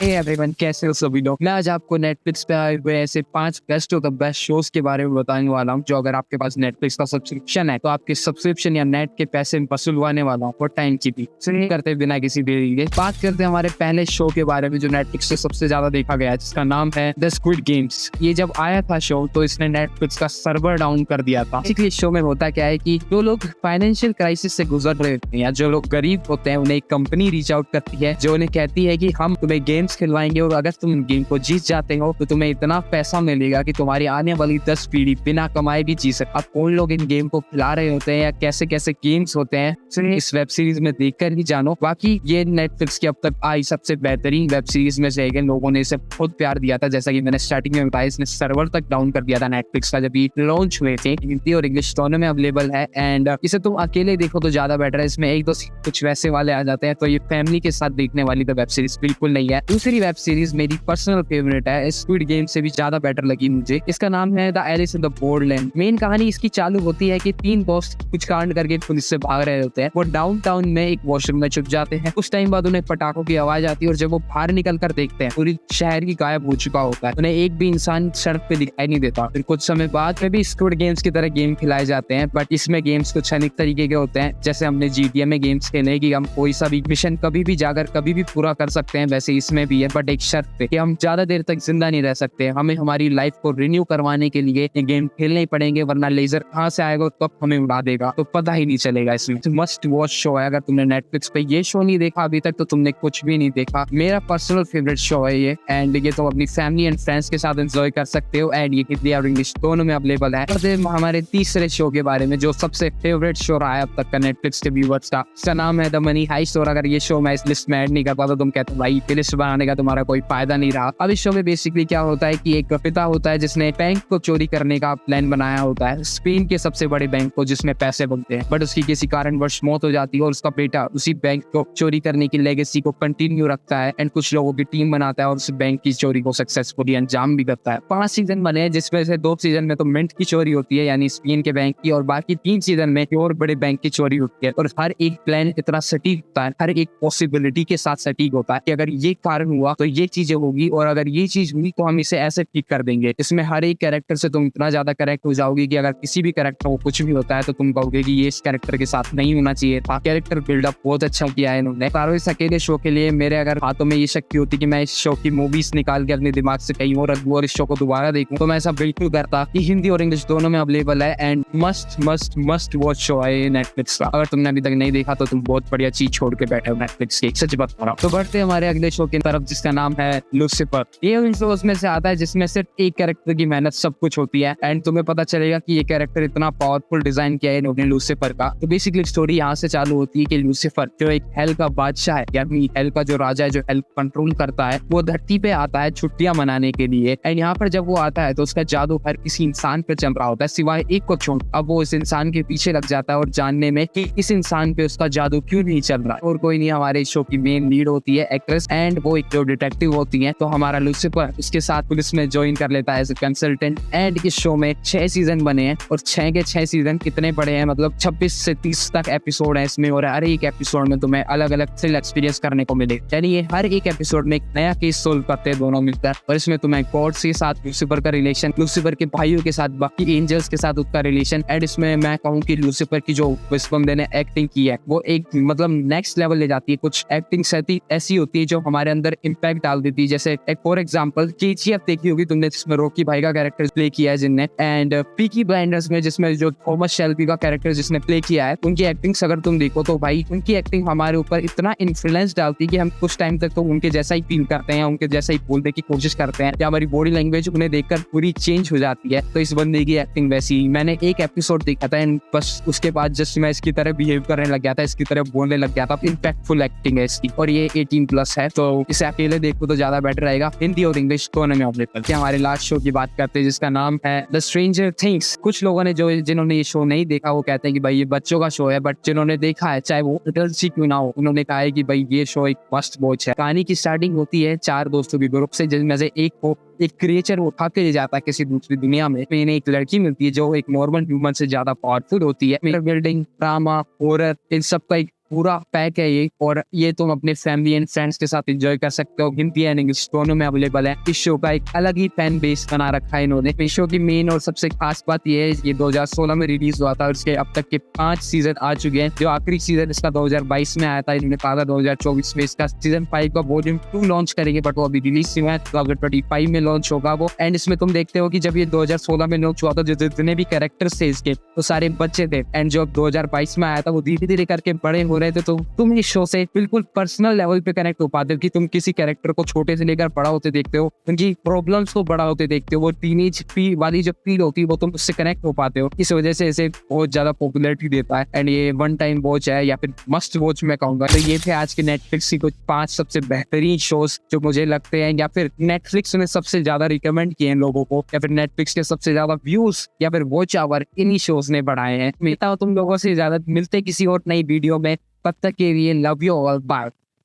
Hey everyone, कैसे हो सभी लोग। मैं आज आपको नेटफ्लिक्स पे आए हुए ऐसे 5 best of the best shows के बारे में बताने वाला हूँ। जो अगर आपके पास नेटफ्लिक्स का सब्सक्रिप्शन है तो आपके सब्सक्रिप्शन या नेट के पैसे वसूलवाने वाला हूँ फॉर टाइम की भी। चलिए करते बिना किसी देरी के बात करते हैं हमारे पहले शो के बारे में जो नेटफ्लिक्स से सबसे ज्यादा देखा गया है, जिसका नाम है द स्क्विड गेम्स। ये जब आया था शो तो इसने नेटफ्लिक्स का सर्वर डाउन कर दिया था। इस शो में होता क्या है कि जो लोग फाइनेंशियल क्राइसिस से गुजर रहे होते हैं या जो लोग गरीब होते हैं, उन्हें एक कंपनी रीच आउट करती है जो उन्हें कहती है कि हम तुम्हें गेम्स खिलवाएंगे और अगर तुम गेम को जीत जाते हो तो तुम्हें इतना पैसा मिलेगा कि तुम्हारी आने वाली 10 पीढ़ी बिना कमाए भी जी सकते। अब कौन लोग इन गेम को खिला रहे होते हैं या कैसे कैसे गेम्स होते हैं, इस वेब सीरीज में देखकर ही जानो। बाकी ये नेटफ्लिक्स की अब तक आई सबसे बेहतरीन वेब सीरीज में से एक है। लोगों ने इसे बहुत प्यार दिया था, जैसा कि मैंने स्टार्टिंग में बताया। इसने सर्वर तक डाउन कर दिया था नेटफ्लिक्स का जब ये लॉन्च हुए थे। हिंदी और इंग्लिश दोनों में अवेलेबल है एंड इसे तुम अकेले देखो तो ज्यादा बेटर है। इसमें एक दो कुछ वैसे वाले आ जाते हैं तो ये फैमिली के साथ देखने वाली तो वेब सीरीज बिल्कुल नहीं है। दूसरी वेब सीरीज मेरी पर्सनल फेवरेट है, स्क्विड गेम से भी ज्यादा बेटर लगी मुझे। इसका नाम है the Alice in the Borderland. Main कहानी इसकी चालू होती है कि 3 दोस्त कुछ कांड करके पुलिस से भाग रहे होते हैं। वो डाउनटाउन में एक वॉशरूम में छुप जाते हैं। कुछ टाइम बाद उन्हें पटाखों की आवाज आती है और जब वो बाहर निकल कर देखते हैं पूरी शहर की गायब हो चुका होता है। उन्हें एक भी इंसान सड़क पे दिखाई नहीं देता। फिर कुछ समय बाद में भी स्क्विड गेम्स की तरह गेम खिलाए जाते हैं, बट इसमें गेम्स कुछ अनेक तरीके के होते हैं। जैसे हमने GTA में गेम्स खेले कि हम कोई सा भी मिशन कभी भी जाकर कभी भी पूरा कर सकते हैं, वैसे इसमें भी है, बट एक शर्त पे कि हम ज्यादा देर तक जिंदा नहीं रह सकते। हमें हमारी लाइफ को रिन्यू करवाने के लिए ये गेम खेलने ही पड़ेंगे, वरना लेजर कहाँ से आएगा तो हमें उड़ा देगा, तो पता ही नहीं चलेगा। इसमें मस्ट वॉच शो है। अगर तुमने नेटफ्लिक्स पे ये शो नहीं देखा अभी तक तो तुमने कुछ भी नहीं देखा। मेरा पर्सनल फेवरेट शो है ये एंड ये तुम अपनी फैमिली एंड फ्रेंड्स के साथ एंजॉय कर सकते हो एंड ये हिंदी और इंग्लिश दोनों में अवेलेबल है। हमारे तीसरे शो के बारे में जो सबसे फेवरेट शो रहा है अब तक का नेटफ्लिक्स के व्यूअर्स का, इसका नाम है द मनी हाइस्ट। और अगर ये शो मैं इस लिस्ट में ऐड नहीं कर पाता तो तुम कहते हो भाई लिस्ट बनाने का तुम्हारा कोई फायदा नहीं रहा। अब इस शो में बेसिकली क्या होता है कि एक पिता होता है जिसने बैंक को चोरी करने का प्लान बनाया होता है, स्पेन के सबसे बड़े बैंक को जिसमें पैसे बनते हैं, बट उसकी किसी कारणवश मौत हो जाती है और उसका बेटा उसी बैंक को चोरी करने की लेगेसी को कंटिन्यू रखता है एंड कुछ लोगों की टीम बनाता है और उस बैंक की चोरी को सक्सेसफुली अंजाम भी करता है। 5 सीजन बने हैं जिसमें से 2 सीजन में तो मिंट की चोरी होती है यानी स्पेन के बैंक की, और बाकी 3 सीजन में और बड़े बैंक की चोरी होती है। और हर एक प्लान इतना सटीक होता है, हर एक पॉसिबिलिटी के साथ सटीक होता है कि अगर ये कारण हुआ तो ये चीजें होगी और अगर ये चीज हुई तो हम इसे ऐसे ठीक कर देंगे। इसमें हर एक कैरेक्टर से तुम इतना ज्यादा करेक्ट हो जाओगे कि अगर किसी भी कैरेक्टर को कुछ भी होता है तो तुम कहोगे कि ये इस कैरेक्टर के साथ नहीं होना चाहिए था। कैरेक्टर बिल्डअप बहुत अच्छा किया है इन्होंने। सारों इस अकेले शो के लिए मेरे अगर हाथों में ये शक्ति होती कि मैं इस शो की मूवीज निकाल के अपने दिमाग से कहीं और रखूं और इस शो को दोबारा देखूं तो मैं ऐसा बिल्कुल करता। ये हिंदी और इंग्लिश दोनों में अवेलेबल है and must must must watch show है नेटफ्लिक्स का। अगर तुमने अभी तक नहीं देखा तो तुम बहुत बढ़िया चीज छोड़ के बैठे हो नेटफ्लिक्स की, सच बता रहा हूं। तो बढ़ते हमारे अगले शो की तरफ जिसका नाम है लूसीफर। ये उन शोज में से आता है जिसमें सिर्फ एक कैरेक्टर की मेहनत सब कुछ होती है एंड तुम्हें पता चलेगा कि ये कैरेक्टर इतना पावरफुल डिजाइन किया है इन्होंने लूसीफर का। तो बेसिकली स्टोरी यहाँ से चालू होती है कि लूसीफर जो एक हेल का बादशाह है यानी हेल का जो राजा है जो हेल कंट्रोल करता है, वो धरती पे आता है छुट्टियां मनाने के लिए एंड यहाँ पर जब वो आता है तो उसका जादू हर किसी इंसान पे चल रहा होता है सिवाय एक को छोड़। अब वो इस इंसान के पीछे लग जाता है और जानने में कि इस इंसान पे उसका जादू क्यों नहीं चल रहा। और कोई नहीं, हमारे शो की मेन लीड होती है एक्ट्रेस एंड वो एक जो डिटेक्टिव होती है। तो हमारा लूसीफर उसके साथ पुलिस में ज्वाइन कर लेता है एज ए कंसल्टेंट एंड इस शो में 6 सीजन बने हैं और 6 के 6 सीजन कितने बड़े हैं, मतलब 26 से 30 तक एपिसोड है इसमें और हर एक एपिसोड में तुम्हें अलग अलग थ्रिल एक्सपीरियंस करने को मिले। यानी ये हर एक एपिसोड में एक नया केस सोल्व करते हैं दोनों मिलकर और इसमें तुम्हें गॉड के साथ लूसीफर का रिलेशन, लूसीफर के भाइयों के साथ बाकी एंजल्स के साथ उसका रिलेशन एंड इसमें मैं कहूँ कि लूसीफर की जो इस बंदे ने एक्टिंग की है वो एक मतलब नेक्स्ट लेवल ले जाती है। कुछ एक्टिंग ऐसी होती है जो हमारे अंदर इम्पैक्ट डाल देती है। जैसे एक फॉर एग्जाम्पल KGF देखी होगी तुमने जिसमें रॉकी भाई का कैरेक्टर प्ले किया है जिनने, एंड पीकी ब्लाइंडर्स में जिसमें जो थॉमस शेल्बी का कैरेक्टर जिसने प्ले किया है, उनकी एक्टिंग्स अगर तुम देखो तो भाई उनकी एक्टिंग हमारे ऊपर इतना इन्फ्लुएंस डालती है कि हम कुछ टाइम तक तो उनके जैसा ही फील करते हैं, उनके जैसा ही बोलने की कोशिश करते हैं या हमारी बॉडी लैंग्वेज उन्हें देखकर पूरी चेंज हो जाती है। तो इस बंदे की एक्टिंग वैसी, मैंने एक एपिसोड देखा था एंड बस उसके बाद जस्ट मैं इसकी तरह बिहेव करने लग गया था, इसकी तरह बोलने लग गया था। इम्पैक्टफुल एक्टिंग है इसकी और ये 18+ है तो इसे अकेले देखो तो ज्यादा बेटर रहेगा। हिंदी और इंग्लिश दोनों में अवेलेबल। हमारे लास्ट शो की बात करते हैं जिसका नाम है द स्ट्रेंजर थिंग्स। कुछ लोगों ने जिन्होंने ये शो नहीं देखा वो कहते हैं कि भाई ये बच्चों का शो है, बट जिन्होंने देखा है चाहे वो एडल्ट ही क्यों ना हो, उन्होंने कहा है कि भाई ये शो एक मस्ट वॉच है। कहानी की स्टार्टिंग होती है 4 दोस्तों के ग्रुप से जिनमें से एक को एक क्रिएचर उठा के ले जाता है किसी दूसरी दुनिया में। इन्हें एक लड़की मिलती है जो एक नॉर्मल ह्यूमन से ज्यादा पावरफुल होती है। बिल्डिंग, ड्रामा, हॉरर इन सब का एक पूरा पैक है ये, और ये तुम अपने फैमिली एंड फ्रेंड्स के साथ एंजॉय कर सकते हो। हिंदी एंड इंग्लिश दोनों में अवेलेबल है। इस शो का एक अलग ही फैन बेस बना रखा है इन्होंने। इस शो की मेन और सबसे खास बात ये है, ये 2016 में रिलीज हुआ था और इसके अब तक के 5 सीजन आ चुके हैं। जो आखिरी सीजन इसका 2022 में आया था, इन्होंने कहा था 2024 में इसका सीजन 5 का वॉल्यूम 2 लॉन्च करेंगे, बट वो अभी रिलीज नहीं हुआ है। 2025 में लॉन्च होगा वो। एंड इसमें तुम देखते हो कि जब ये 2016 में लॉन्च हुआ था, जो जितने भी कैरेक्टर्स थे इसके, तो सारे बच्चे थे। एंड जो 2022 में आया था, वो धीरे धीरे करके बड़े हो रहे थे। तो तुम इस शो से बिल्कुल पर्सनल लेवल पे कनेक्ट हो पाते हो कि तुम किसी कैरेक्टर को छोटे से लेकर बड़ा होते देखते हो, उनकी प्रॉब्लम्स को बड़ा होते देखते हो। वो टीनेज वाली जो फील होती है, वो तुम उससे कनेक्ट हो पाते हो। इस वजह से इसे बहुत ज्यादा पॉपुलैरिटी देता है। एंड ये वन टाइम वॉच है या फिर मस्ट वॉच मैं कहूंगा। तो ये थे आज के नेटफ्लिक्स की कुछ 5 सबसे बेहतरीन शोज जो मुझे लगते हैं, या फिर नेटफ्लिक्स ने सबसे ज्यादा रिकमेंड किए हैं लोगों को, या फिर नेटफ्लिक्स के सबसे ज्यादा व्यूज या फिर वॉच आवर इन्हीं शोज ने बढ़ाए हैं। मिलता हूं तुम लोगों से, ज्यादा मिलते किसी और नई वीडियो में। तब तक के लिए लव यू ऑल, बाय।